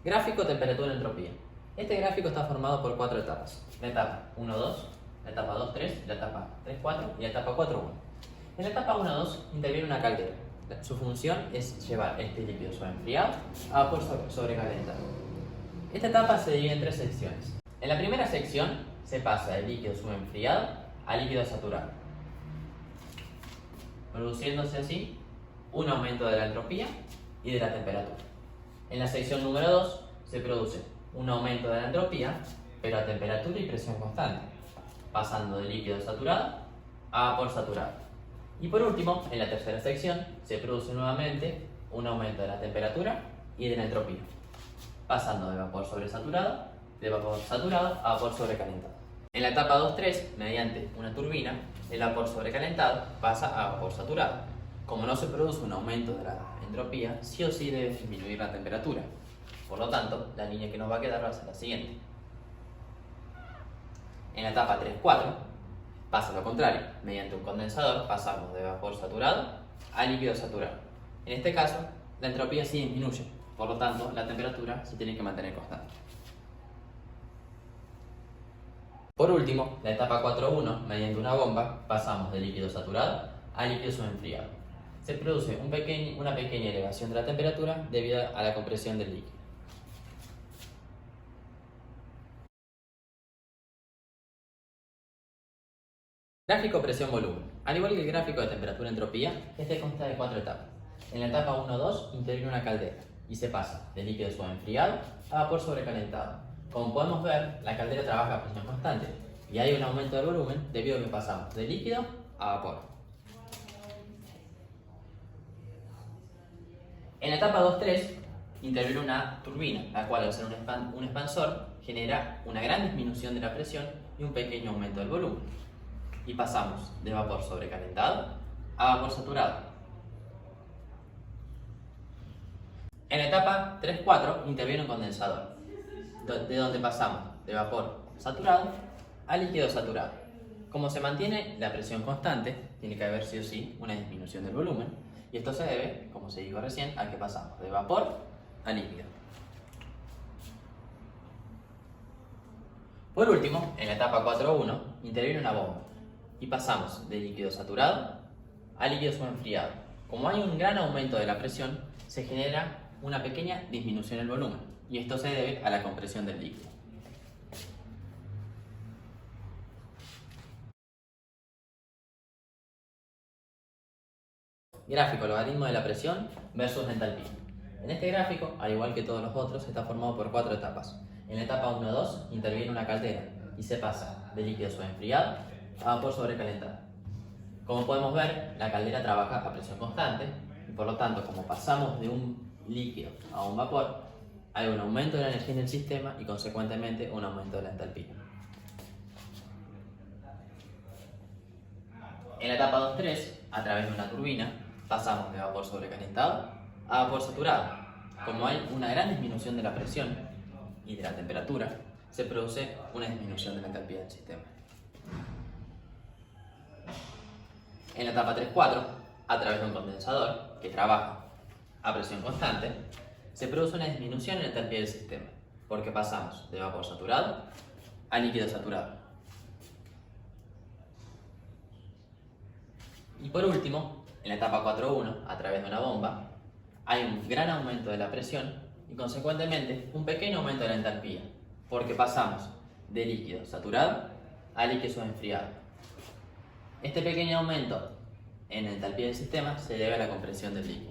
Gráfico, temperatura, entropía. Este gráfico está formado por 4 etapas. La etapa 1-2, la etapa 2-3, la etapa 3-4 y la etapa 4-1. En la etapa 1-2 interviene una caldera. Su función es llevar este líquido sobreenfriado a vapor sobrecalentado. Esta etapa se divide en 3 secciones. En la primera sección se pasa de líquido sobreenfriado a líquido saturado, produciéndose así un aumento de la entropía y de la temperatura. En la sección número 2 se produce un aumento de la entropía, pero a temperatura y presión constante, pasando de líquido saturado a vapor saturado. Y por último, en la tercera sección se produce nuevamente un aumento de la temperatura y de la entropía, pasando de vapor sobresaturado, de vapor saturado a vapor sobrecalentado. En la etapa 2-3, mediante una turbina, el vapor sobrecalentado pasa a vapor saturado. Como no se produce un aumento de la entropía, sí o sí debe disminuir la temperatura. Por lo tanto, la línea que nos va a quedar va a ser la siguiente. En la etapa 3-4 pasa lo contrario. Mediante un condensador pasamos de vapor saturado a líquido saturado. En este caso, la entropía sí disminuye. Por lo tanto, la temperatura se tiene que mantener constante. Por último, la etapa 4-1, mediante una bomba, pasamos de líquido saturado a líquido sobreenfriado. Se produce una pequeña elevación de la temperatura debido a la compresión del líquido. Gráfico presión-volumen. Al igual que el gráfico de temperatura-entropía, este consta de 4 etapas. En la etapa 1-2 interviene una caldera y se pasa de líquido sobreenfriado a vapor sobrecalentado. Como podemos ver, la caldera trabaja a presión constante y hay un aumento del volumen debido a que pasamos de líquido a vapor. En la etapa 2-3 interviene una turbina, la cual al ser un expansor genera una gran disminución de la presión y un pequeño aumento del volumen. Y pasamos de vapor sobrecalentado a vapor saturado. En la etapa 3-4 interviene un condensador, de donde pasamos de vapor saturado a líquido saturado. Como se mantiene la presión constante, tiene que haber sí o sí una disminución del volumen, y esto se debe, como se dijo recién, a que pasamos de vapor a líquido. Por último, en la etapa 4-1 interviene una bomba y pasamos de líquido saturado a líquido sobreenfriado. Como hay un gran aumento de la presión, se genera una pequeña disminución del volumen, y esto se debe a la compresión del líquido. Gráfico logaritmo de la presión versus la entalpía. En este gráfico, al igual que todos los otros, está formado por 4 etapas. En la etapa 1-2 interviene una caldera y se pasa de líquido sobreenfriado a vapor sobrecalentado. Como podemos ver, la caldera trabaja a presión constante y por lo tanto, como pasamos de un líquido a un vapor, hay un aumento de la energía en el sistema y consecuentemente un aumento de la entalpía. En la etapa 2-3, a través de una turbina, pasamos de vapor sobrecalentado a vapor saturado. Como hay una gran disminución de la presión y de la temperatura, se produce una disminución de la entalpía del sistema. En la etapa 3-4, a través de un condensador que trabaja a presión constante, se produce una disminución en la entalpía del sistema, porque pasamos de vapor saturado a líquido saturado. Y por último, en la etapa 4-1, a través de una bomba, hay un gran aumento de la presión y consecuentemente un pequeño aumento de la entalpía, porque pasamos de líquido saturado a líquido sobreenfriado. Este pequeño aumento en la entalpía del sistema se debe a la compresión del líquido.